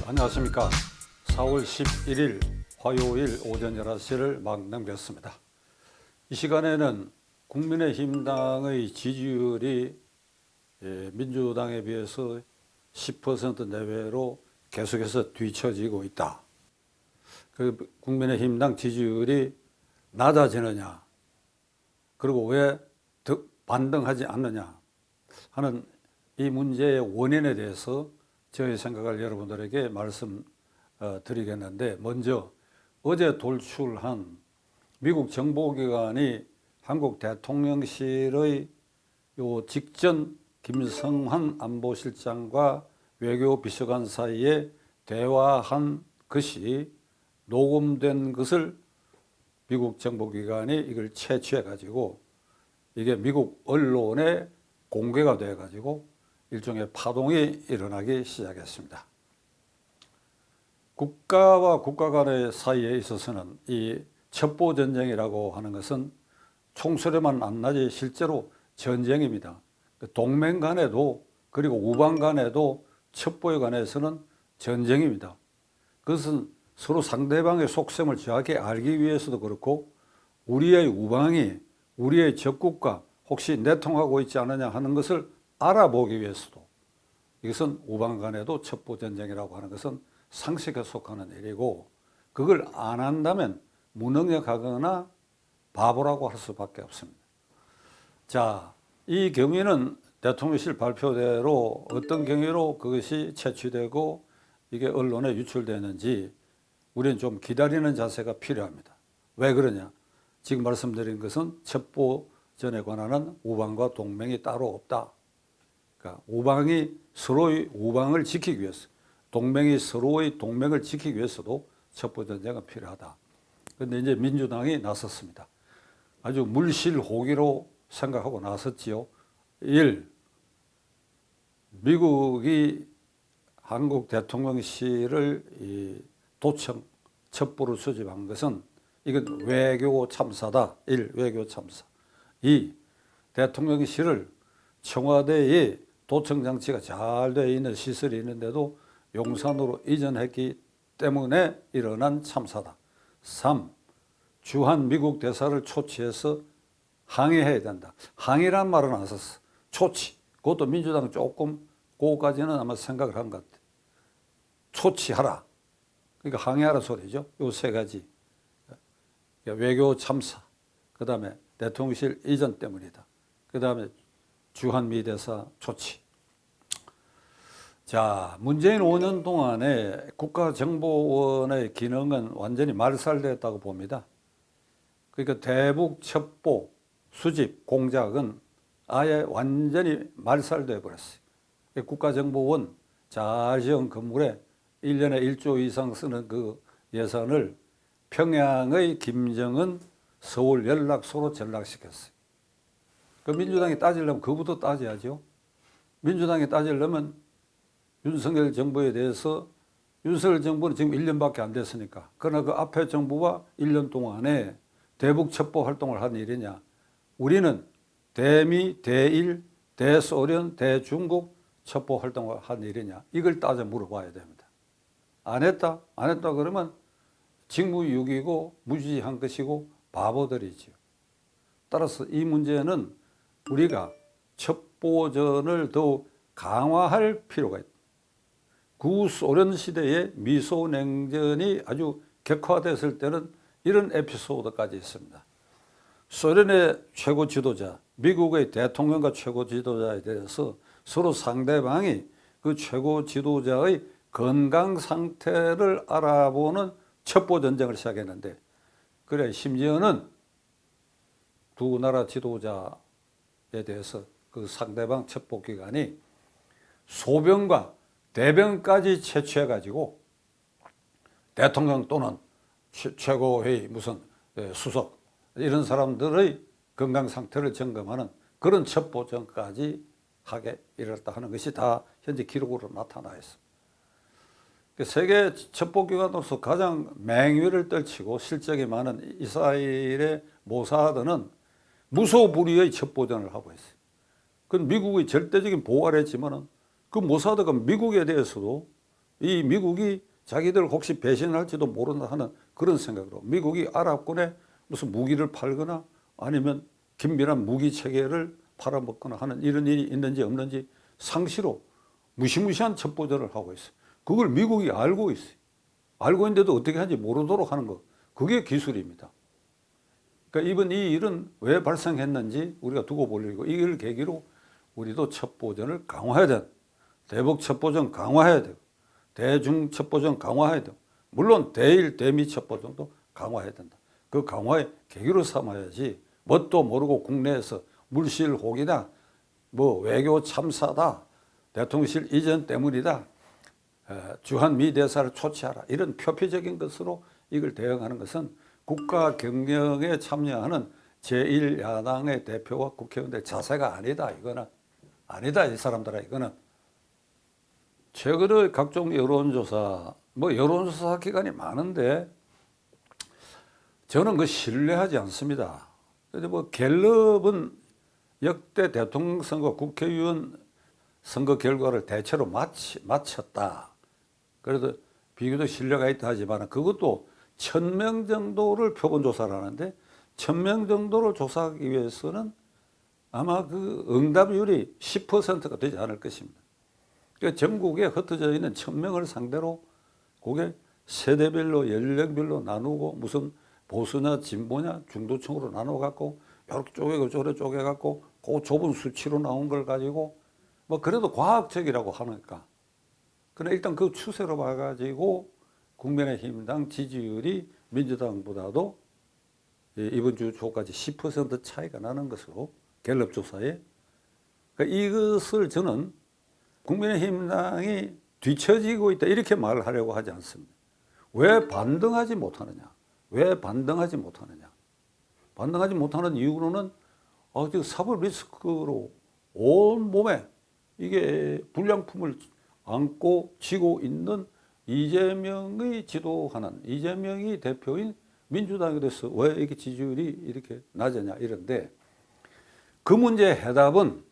안녕하십니까. 4월 11일 화요일 오전 11시를 막 넘겼습니다. 이 시간에는 국민의힘당의 지지율이 민주당에 비해서 10% 내외로 계속해서 뒤처지고 있다. 그 국민의힘당 지지율이 낮아지느냐, 그리고 왜 반등하지 않느냐 하는 이 문제의 원인에 대해서 저의 생각을 여러분들에게 말씀드리겠는데, 먼저 어제 돌출한 미국 정보기관이 한국 대통령실의 요 직전 김성환 안보실장과 외교비서관 사이에 대화한 것이 녹음된 것을 미국 정보기관이 이걸 채취해 가지고 이게 미국 언론에 공개가 돼 가지고 일종의 파동이 일어나기 시작했습니다. 국가와 국가 간의 사이에 있어서는 이 첩보전쟁이라고 하는 것은 총소리만 안 나지 실제로 전쟁입니다. 동맹 간에도 그리고 우방 간에도 첩보에 관해서는 전쟁입니다. 그것은 서로 상대방의 속셈을 정확히 알기 위해서도 그렇고, 우리의 우방이 우리의 적국과 혹시 내통하고 있지 않느냐 하는 것을 알아보기 위해서도, 이것은 우방 간에도 첩보전쟁이라고 하는 것은 상식에 속하는 일이고, 그걸 안 한다면 무능력하거나 바보라고 할 수밖에 없습니다. 자, 이 경위는 대통령실 발표대로 어떤 경위로 그것이 채취되고 이게 언론에 유출되는지 우리는 좀 기다리는 자세가 필요합니다. 왜 그러냐? 지금 말씀드린 것은 첩보전에 관한 우방과 동맹이 따로 없다. 그러니까 우방이 서로의 우방을 지키기 위해서, 동맹이 서로의 동맹을 지키기 위해서도 첩보전쟁은 필요하다. 그런데 이제 민주당이 나섰습니다. 아주 물실호기로 생각하고 나섰지요. 1. 미국이 한국 대통령실을 도청, 첩보를 수집한 것은 이건 외교 참사다. 1. 외교 참사. 2. 대통령실을 청와대에 도청 장치가 잘 되어 있는 시설이 있는데도 용산으로 이전했기 때문에 일어난 참사다. 3. 주한 미국 대사를 초치해서 항의해야 된다. 항의란 말은 안 썼어. 초치. 그것도 민주당 조금 그거까지는 아마 생각을 한 것 같아. 초치하라. 그러니까 항의하라 소리죠. 요 세 가지. 외교 참사, 그 다음에 대통령실 이전 때문이다. 그 다음에 주한미 대사 초치. 자, 문재인 5년 동안에 국가정보원의 기능은 완전히 말살됐다고 봅니다. 그러니까 대북 첩보 수집 공작은 아예 완전히 말살돼 버렸어요. 국가정보원 잘 지은 건물에 1년에 1조 이상 쓰는 그 예산을 평양의 김정은 서울 연락소로 전락시켰어요. 그 민주당이 따지려면 그부터 따져야죠. 민주당이 따지려면 윤석열 정부에 대해서, 윤석열 정부는 지금 1년밖에 안 됐으니까, 그러나 그 앞에 정부가 1년 동안에 대북 첩보 활동을 한 일이냐, 우리는 대미, 대일, 대소련, 대중국 첩보 활동을 한 일이냐, 이걸 따져 물어봐야 됩니다. 안 했다 그러면 직무유기고 무지한 것이고 바보들이지요. 따라서 이 문제는 우리가 첩보전을 더욱 강화할 필요가 있다. 구소련 시대의 미소냉전이 아주 격화됐을 때는 이런 에피소드까지 있습니다. 소련의 최고 지도자, 미국의 대통령과 최고 지도자에 대해서 서로 상대방이 그 최고 지도자의 건강 상태를 알아보는 첩보 전쟁을 시작했는데, 그래 심지어는 두 나라 지도자에 대해서 그 상대방 첩보기관이 소변과 대변까지 채취해가지고 대통령 또는 최고회의 무슨 수석 이런 사람들의 건강 상태를 점검하는 그런 첩보전까지 하게 이르렀다 하는 것이 다 현재 기록으로 나타나 있습니다. 세계 첩보기관으로서 가장 맹위를 떨치고 실적이 많은 이스라엘의 모사드는 무소불위의 첩보전을 하고 있어요. 그건 미국의 절대적인 보호를 했지만은 그 모사드가 미국에 대해서도 이 미국이 자기들 혹시 배신할지도 모른다 하는 그런 생각으로 미국이 아랍군에 무슨 무기를 팔거나 아니면 긴밀한 무기 체계를 팔아먹거나 하는 이런 일이 있는지 없는지 상시로 무시무시한 첩보전을 하고 있어요. 그걸 미국이 알고 있어요. 알고 있는데도 어떻게 하는지 모르도록 하는 거. 그게 기술입니다. 그러니까 이번 이 일은 왜 발생했는지 우리가 두고 볼 일이고 이걸 계기로 우리도 첩보전을 강화해야 돼. 대북 첩보전 강화해야 되고 대중 첩보전 강화해야 되고 물론 대일 대미 첩보전도 강화해야 된다. 그 강화의 계기로 삼아야지 뭣도 모르고 국내에서 물실혹이다, 뭐 외교 참사다, 대통령실 이전 때문이다, 주한미 대사를 초치하라 이런 표피적인 것으로 이걸 대응하는 것은 국가 경영에 참여하는 제1야당의 대표와 국회의원들의 자세가 아니다. 이거는 아니다. 이 사람들아 이거는. 최근에 각종 여론조사, 뭐 여론조사 기관이 많은데 저는 그 신뢰하지 않습니다. 근데 뭐 갤럽은 역대 대통령 선거, 국회의원 선거 결과를 대체로 맞췄다. 그래도 비교적 신뢰가 있다 하지만 그것도 1000명 정도를 표본 조사를 하는데 1000명 정도를 조사하기 위해서는 아마 그 응답률이 10%가 되지 않을 것입니다. 그러니까 전국에 흩어져 있는 1000명을 상대로 그게 세대별로 연령별로 나누고 무슨 보수냐 진보냐 중도층으로 나눠갖고 이렇게 쪼개고 저렇게 쪼개갖고 그 좁은 수치로 나온 걸 가지고 뭐 그래도 과학적이라고 하니까 그러나 일단 그 추세로 봐가지고 국민의힘당 지지율이 민주당보다도 이번 주 초까지 10% 차이가 나는 것으로 갤럽 조사에 그러니까 이것을 저는 국민의힘당이 뒤처지고 있다 이렇게 말을 하려고 하지 않습니다. 왜 반등하지 못하느냐? 왜 반등하지 못하느냐? 반등하지 못하는 이유로는 지금 사법 리스크로 온 몸에 이게 불량품을 안고 지고 있는 이재명의 지도하는 이재명이 대표인 민주당에 대해서 왜 이렇게 지지율이 이렇게 낮으냐 이런데 그 문제의 해답은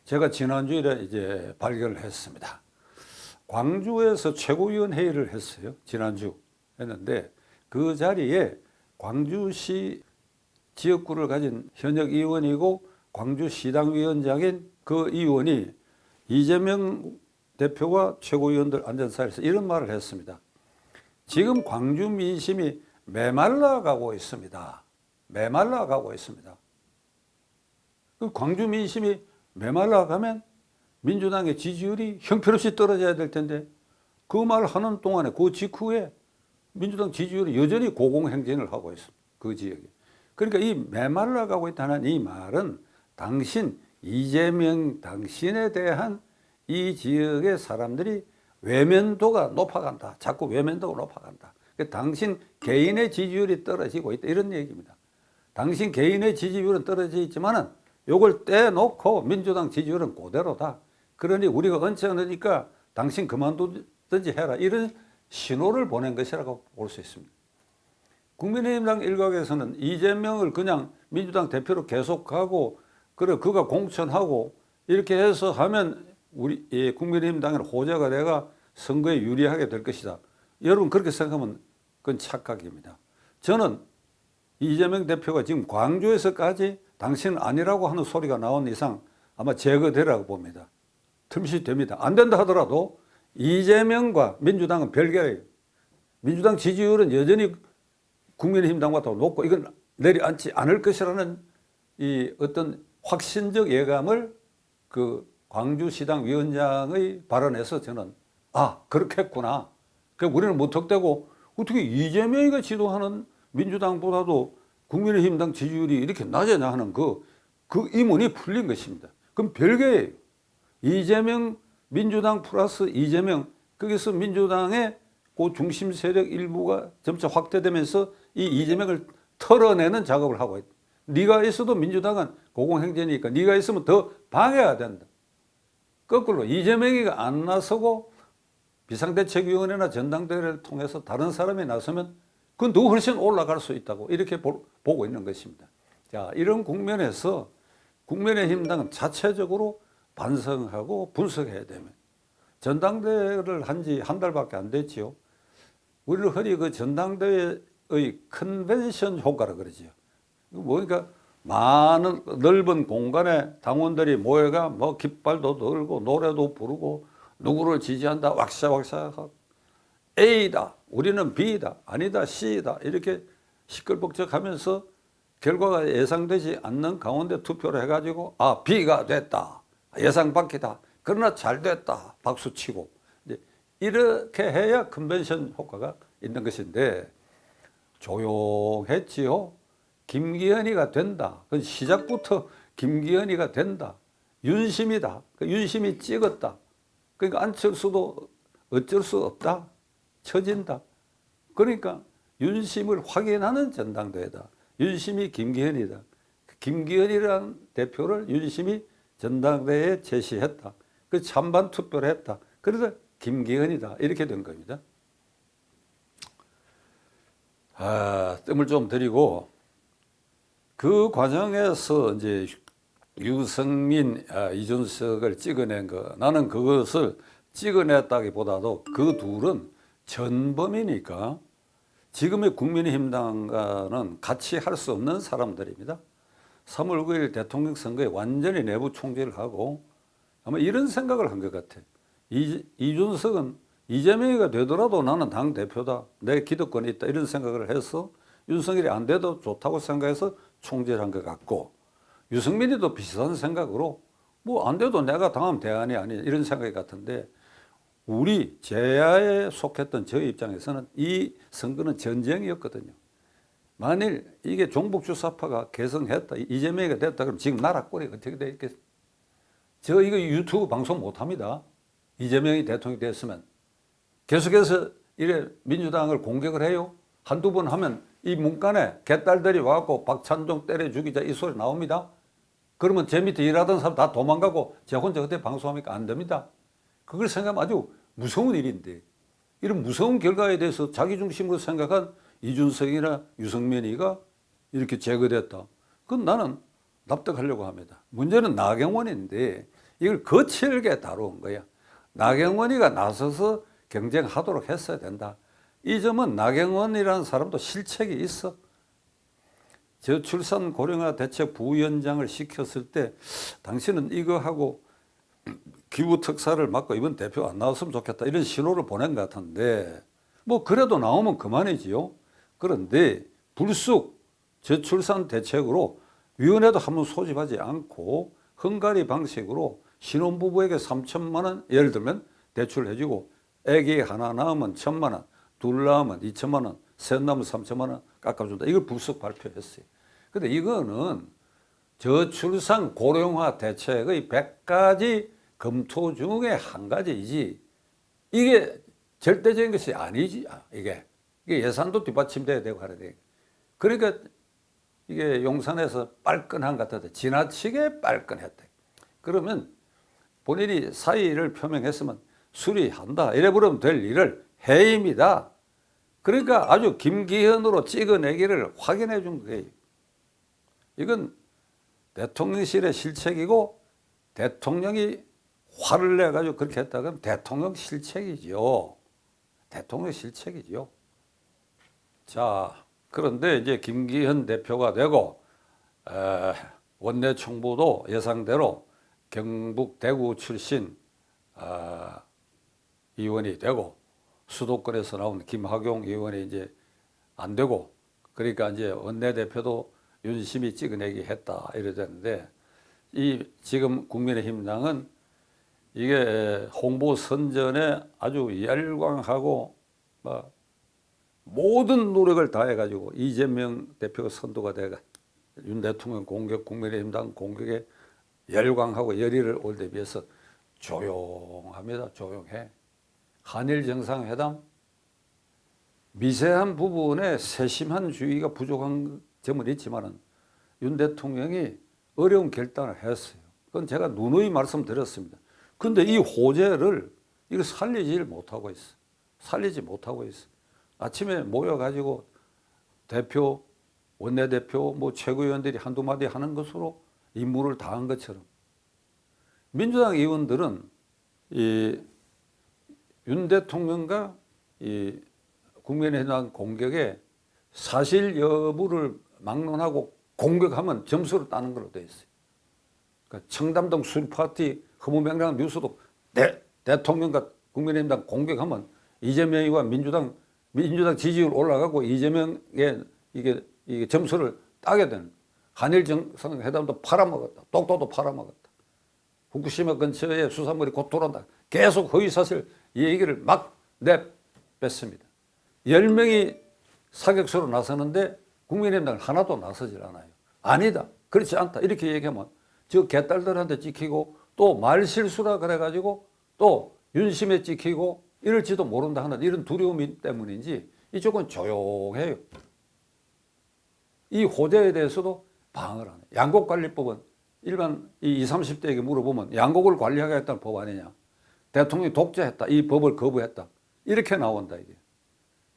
제가 지난주에 이제 발견을 했습니다. 광주에서 최고위원 회의를 했어요. 지난주 했는데 그 자리에 광주시 지역구를 가진 현역 의원이고 광주시당 위원장인 그 의원이 이재명 대표와 최고위원들 앉은 자리에서 이런 말을 했습니다. 지금 광주 민심이 메말라가고 있습니다. 메말라가고 있습니다. 그 광주 민심이 메말라가면 민주당의 지지율이 형편없이 떨어져야 될 텐데 그 말을 하는 동안에 그 직후에 민주당 지지율이 여전히 고공행진을 하고 있습니다. 그 지역에. 그러니까 이 메말라가고 있다는 이 말은 이재명 당신에 대한 이 지역의 사람들이 외면도가 높아간다. 자꾸 외면도가 높아간다. 그러니까 당신 개인의 지지율이 떨어지고 있다. 이런 얘기입니다. 당신 개인의 지지율은 떨어져 있지만은 요걸 떼놓고 민주당 지지율은 그대로다. 그러니 우리가 얹지 않으니까 당신 그만두든지 해라. 이런 신호를 보낸 것이라고 볼 수 있습니다. 국민의힘당 일각에서는 이재명을 그냥 민주당 대표로 계속하고 그래 그가 공천하고 이렇게 해서 하면 우리 국민의힘당의 호재가 돼가 선거에 유리하게 될 것이다. 여러분 그렇게 생각하면 그건 착각입니다. 저는 이재명 대표가 지금 광주에서까지 당신은 아니라고 하는 소리가 나온 이상 아마 제거되라고 봅니다. 틈시 됩니다. 안 된다 하더라도 이재명과 민주당은 별개예요. 민주당 지지율은 여전히 국민의힘당보다 더 높고 이건 내려앉지 않을 것이라는 이 어떤 확신적 예감을 그 광주시당 위원장의 발언에서 저는 그렇겠구나. 우리는 무턱대고 어떻게 이재명이가 지도하는 민주당보다도 국민의힘당 지지율이 이렇게 낮으냐 하는 그 의문이 풀린 것입니다. 그럼 별개예요. 이재명 민주당 플러스 이재명 거기서 민주당의 그 중심 세력 일부가 점차 확대되면서 이 이재명을 털어내는 작업을 하고 있다. 네가 있어도 민주당은 고공행진이니까 네가 있으면 더 방해가 된다. 거꾸로 이재명이가 안 나서고 비상대책위원회나 전당대회를 통해서 다른 사람이 나서면 그건 더 훨씬 올라갈 수 있다고 이렇게 보고 있는 것입니다. 자, 이런 국면에서 국민의힘당은 자체적으로 반성하고 분석해야 됩니다. 전당대회를 한 지 한 달밖에 안 됐지요. 우리는 흔히 그 전당대회의 컨벤션 효과라 그러지요. 뭐니까 많은 넓은 공간에 당원들이 모여가 뭐 깃발도 들고 노래도 부르고 누구를 지지한다 왁샤왁샤 A다 우리는 B다 아니다 C다 이렇게 시끌벅적하면서 결과가 예상되지 않는 가운데 투표를 해가지고 아 B가 됐다 예상 밖이다 그러나 잘 됐다 박수치고 이렇게 해야 컨벤션 효과가 있는 것인데 조용했지요. 김기현이가 된다. 그 시작부터 김기현이가 된다. 윤심이다. 윤심이 찍었다. 그러니까 안철수도 어쩔 수 없다. 처진다. 그러니까 윤심을 확인하는 전당대회다. 윤심이 김기현이다. 김기현이라는 대표를 윤심이 전당대회에 제시했다. 그 찬반 투표를 했다. 그래서 김기현이다. 이렇게 된 겁니다. 뜸을 좀 들이고 그 과정에서 이제 유승민, 이준석을 찍어낸 거 나는 그것을 찍어냈다기보다도 그 둘은 전범이니까 지금의 국민의힘당과는 같이 할 수 없는 사람들입니다. 3월 9일 대통령 선거에 완전히 내부 총질을 하고 아마 이런 생각을 한 것 같아. 이준석은 이재명이가 되더라도 나는 당대표다. 내 기득권이 있다. 이런 생각을 해서 윤석열이 안 돼도 좋다고 생각해서 총질한 것 같고 유승민이도 비슷한 생각으로 뭐 안 돼도 내가 당하면 대안이 아니야. 이런 생각이 같은데 우리 제야에 속했던 저 입장에서는 이 선거는 전쟁이었거든요. 만일 이게 종북주사파가 개성했다. 이재명이가 됐다. 그럼 지금 나라 꼴이 어떻게 되겠겠어요? 저 이거 유튜브 방송 못합니다. 이재명이 대통령이 됐으면. 계속해서 이래 민주당을 공격을 해요. 한두 번 하면 이 문간에 개딸들이 와갖고 박찬종 때려 죽이자 이 소리 나옵니다. 그러면 제 밑에 일하던 사람 다 도망가고 제 혼자 그때 방송하니까 안 됩니다. 그걸 생각하면 아주 무서운 일인데 이런 무서운 결과에 대해서 자기중심으로 생각한 이준석이나 유승민이가 이렇게 제거됐다. 그건 나는 납득하려고 합니다. 문제는 나경원인데 이걸 거칠게 다루은 거야. 나경원이가 나서서 경쟁하도록 했어야 된다. 이 점은 나경원이라는 사람도 실책이 있어. 저출산 고령화 대책 부위원장을 시켰을 때 당신은 이거 하고 기부 특사를 맡고 이번 대표 안 나왔으면 좋겠다 이런 신호를 보낸 것 같은데 뭐 그래도 나오면 그만이지요. 그런데 불쑥 저출산 대책으로 위원회도 한번 소집하지 않고 헝가리 방식으로 신혼부부에게 3천만 원 예를 들면 대출을 해주고 애기 하나 낳으면 1,000만 원, 둘 낳으면 2천만 원, 셋 낳으면 3천만 원 깎아준다. 이걸 불쑥 발표했어요. 근데 이거는 저출산 고령화 대책의 100가지 검토 중에 한 가지이지 이게 절대적인 것이 아니지. 이게 예산도 뒷받침돼야 되고 하야 돼. 그러니까 이게 용산에서 빨끈한 것 같아도 지나치게 빨끈했다. 그러면 본인이 사의를 표명했으면 수리한다. 이래 버리면 될 일을 해임이다. 그러니까 아주 김기현으로 찍어내기를 확인해 준 거예요. 이건 대통령실의 실책이고 대통령이 화를 내가지고 그렇게 했다 그러면 대통령 실책이죠. 대통령 실책이죠. 자, 그런데 이제 김기현 대표가 되고 원내 총무도 예상대로 경북 대구 출신 의원이 되고 수도권에서 나온 김학용 의원이 이제 안 되고 그러니까 이제 원내대표도 윤심이 찍어내기 했다 이래 되는데 이 지금 국민의힘당은 이게 홍보 선전에 아주 열광하고 막 모든 노력을 다해가지고 이재명 대표가 선두가 돼가 윤 대통령 공격, 국민의힘당 공격에 열광하고 열의를 올 때 비해서 조용합니다. 조용해. 한일 정상회담 미세한 부분에 세심한 주의가 부족한 점은 있지만은 윤 대통령이 어려운 결단을 했어요. 그건 제가 누누이 말씀드렸습니다. 근데 이 호재를 이거 살리지 못하고 있어. 살리지 못하고 있어. 아침에 모여가지고 대표, 원내대표, 뭐 최고위원들이 한두 마디 하는 것으로 임무를 다한 것처럼 민주당 의원들은 이 윤 대통령과 이 국민의힘당 공격에 사실 여부를 막론하고 공격하면 점수를 따는 걸로 되어 있어요. 그러니까 청담동 술파티 허무맹랑한 뉴스도 대통령과 국민의힘당 공격하면 이재명이와 민주당 지지율 올라가고 이재명의 이게 점수를 따게 되는. 한일 정상회담도 팔아먹었다. 독도도 팔아먹었다. 후쿠시마 근처에 수산물이 곧 돌아온다. 계속 허위사실 이 얘기를 막 내뱉습니다. 10명이 사격수로 나서는데 국민의힘당은 하나도 나서질 않아요. 아니다. 그렇지 않다. 이렇게 얘기하면 저 개딸들한테 찍히고 또 말실수라 그래가지고 또 윤심에 찍히고 이럴지도 모른다 하는 이런 두려움 때문인지 이쪽은 조용해요. 이 호재에 대해서도 방어를 안 해요. 양곡관리법은 일반 이 20, 30대에게 물어보면 양곡을 관리하겠다는 법 아니냐. 대통령이 독재했다. 이 법을 거부했다. 이렇게 나온다 이게.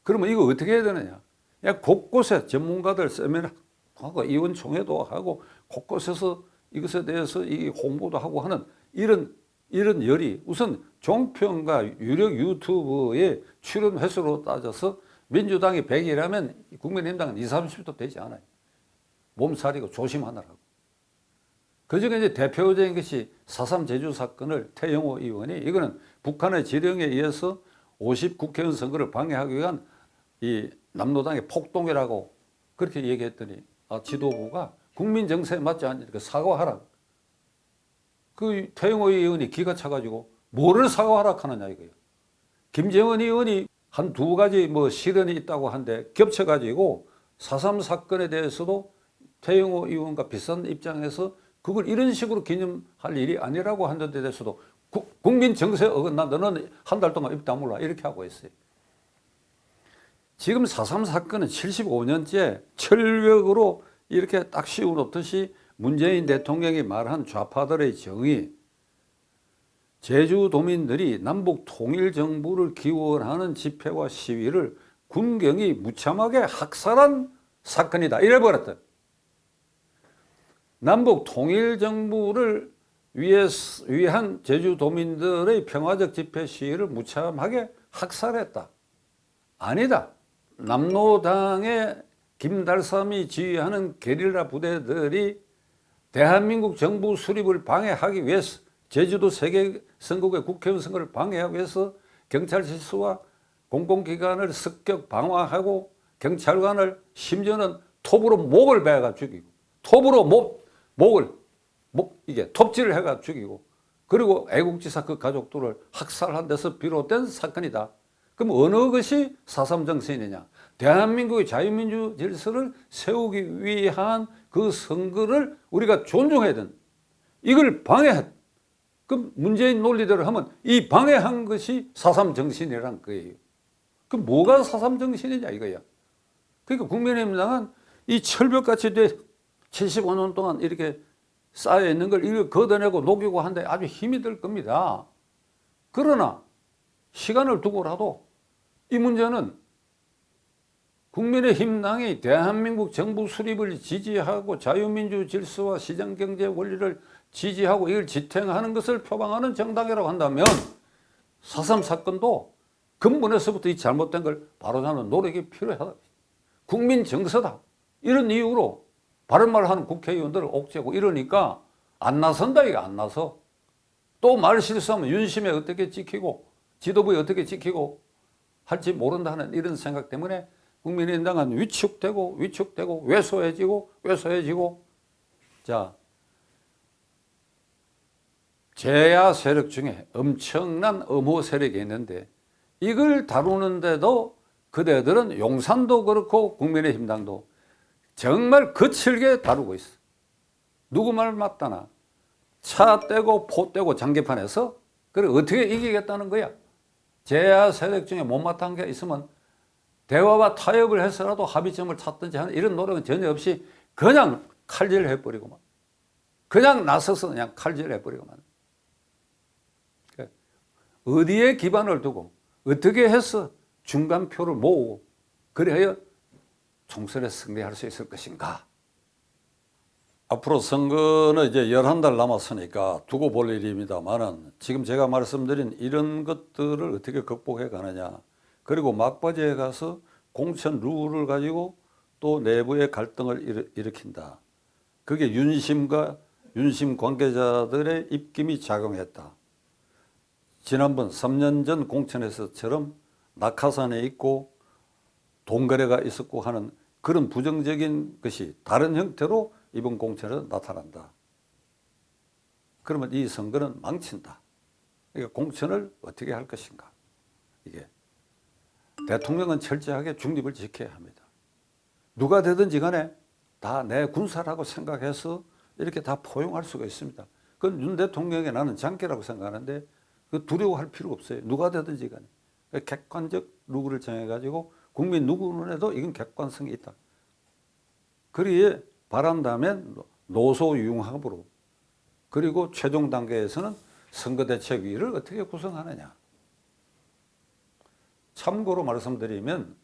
그러면 이거 어떻게 해야 되느냐. 곳곳에 전문가들 세미나하고 의원총회도 하고 곳곳에서 이것에 대해서 이 홍보도 하고 하는 이런 열이 우선 종편과 유력 유튜브의 출연 횟수로 따져서 민주당이 100이라면 국민의힘당은 20, 30도 되지 않아요. 몸살이고 조심하느라고. 그중에 이제 대표적인 것이 4.3 제주 사건을 태영호 의원이 이거는 북한의 지령에 의해서 50 국회의원 선거를 방해하기 위한 이 남로당의 폭동이라고 그렇게 얘기했더니 지도부가 국민 정세에 맞지 않으니까 사과하라. 그 태영호 의원이 기가 차가지고 뭐를 사과하라 하느냐 이거예요. 김재원 의원이 한 두 가지 뭐 실언이 있다고 한데 겹쳐가지고 4.3 사건에 대해서도 태영호 의원과 비슷한 입장에서 그걸 이런 식으로 기념할 일이 아니라고 하는 데 대해서도 국민 정세에 어긋나 너는 한 달 동안 입 다물라 이렇게 하고 있어요. 지금 4.3 사건은 75년째 철벽으로 이렇게 딱 씌워놓듯이 문재인 대통령이 말한 좌파들의 정의, 제주도민들이 남북 통일정부를 기원하는 집회와 시위를 군경이 무참하게 학살한 사건이다. 이래버렸다. 남북 통일정부를 위한 제주도민들의 평화적 집회 시위를 무참하게 학살했다. 아니다. 남로당의 김달삼이 지휘하는 게릴라 부대들이 대한민국 정부 수립을 방해하기 위해서 제주도 세계선거구의 국회의원 선거를 방해하기 위해서 경찰 실수와 공공기관을 습격 방화하고 경찰관을 심지어는 톱으로 목을 베어가 죽이고 톱으로 이게 톱질을 해가 죽이고 그리고 애국지사 그 가족들을 학살한 데서 비롯된 사건이다. 그럼 어느 것이 4.3 정신이냐? 대한민국의 자유민주 질서를 세우기 위한 그 선거를 우리가 존중해야 된다. 이걸 방해했다. 그럼 문재인 논리대로 하면 이 방해한 것이 4.3 정신이란 거예요. 그럼 뭐가 4.3 정신이냐 이거야. 그러니까 국민의힘당은 이 철벽같이 75년 동안 이렇게 쌓여 있는 걸 이걸 걷어내고 녹이고 한데 아주 힘이 들 겁니다. 그러나 시간을 두고라도 이 문제는 국민의힘당이 대한민국 정부 수립을 지지하고 자유민주 질서와 시장경제 원리를 지지하고 이걸 지탱하는 것을 표방하는 정당이라고 한다면 4.3 사건도 근본에서부터 이 잘못된 걸 바로잡는 노력이 필요하다. 국민 정서다. 이런 이유로 바른 말 하는 국회의원들을 옥죄고 이러니까 안 나선다 이거 안 나서. 또 말 실수하면 윤심에 어떻게 찍히고 지도부에 어떻게 찍히고 할지 모른다 하는 이런 생각 때문에 국민의힘당은 위축되고 왜소해지고 자 제야 세력 중에 엄청난 엄호 세력이 있는데 이걸 다루는데도 그대들은 용산도 그렇고 국민의힘당도 정말 거칠게 다루고 있어. 누구 말 맞다나 차 떼고 포 떼고 장기판에서 그래 어떻게 이기겠다는 거야. 제야 세력 중에 못마땅한 게 있으면 대화와 타협을 해서라도 합의점을 찾든지 하는 이런 노력은 전혀 없이 그냥 칼질해버리고만 그냥 나서서 그냥 칼질해버리고만 어디에 기반을 두고 어떻게 해서 중간표를 모으고 그래야 총선에 승리할 수 있을 것인가. 앞으로 선거는 이제 11달 남았으니까 두고 볼 일입니다만은 지금 제가 말씀드린 이런 것들을 어떻게 극복해 가느냐. 그리고 막바지에 가서 공천 룰을 가지고 또 내부의 갈등을 일으킨다. 그게 윤심과 윤심 관계자들의 입김이 작용했다. 지난번 3년 전 공천에서처럼 낙하산에 있고 돈거래가 있었고 하는 그런 부정적인 것이 다른 형태로 이번 공천에 나타난다. 그러면 이 선거는 망친다. 그러니까 공천을 어떻게 할 것인가. 이게 대통령은 철저하게 중립을 지켜야 합니다. 누가 되든지 간에 다 내 군사라고 생각해서 이렇게 다 포용할 수가 있습니다. 그건 윤 대통령의 나는 장기라고 생각하는데 그 두려워할 필요가 없어요. 누가 되든지 간에. 객관적 룰을 정해가지고 국민 누구 눈에도 이건 객관성이 있다. 그리에 바란다면 노소 융합으로 그리고 최종 단계에서는 선거대책위를 어떻게 구성하느냐. 참고로 말씀드리면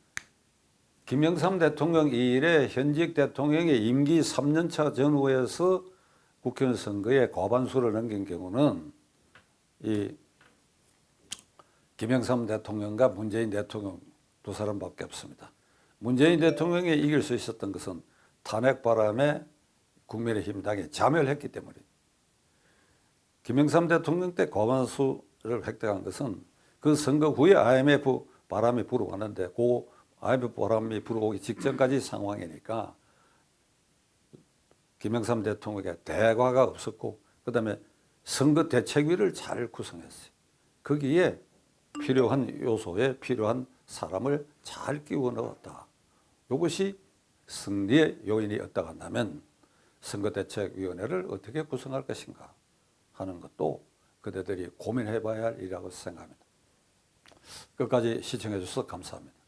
김영삼 대통령 이래 현직 대통령의 임기 3년차 전후에서 국회의원 선거에 과반수를 넘긴 경우는 이 김영삼 대통령과 문재인 대통령 두 사람밖에 없습니다. 문재인 대통령이 이길 수 있었던 것은 탄핵 바람에 국민의힘 당이 자멸했기 때문에 김영삼 대통령 때 과반수를 획득한 것은 그 선거 후에 IMF 바람이 불어왔는데 그 IMF 바람이 불어오기 직전까지 상황이니까 김영삼 대통령에게 대과가 없었고 그다음에 선거 대책위를 잘 구성했어요. 거기에 필요한 요소에 필요한 사람을 잘 끼워 넣었다. 이것이 승리의 요인이었다고 한다면 선거대책위원회를 어떻게 구성할 것인가 하는 것도 그대들이 고민해 봐야 할 일이라고 생각합니다. 끝까지 시청해 주셔서 감사합니다.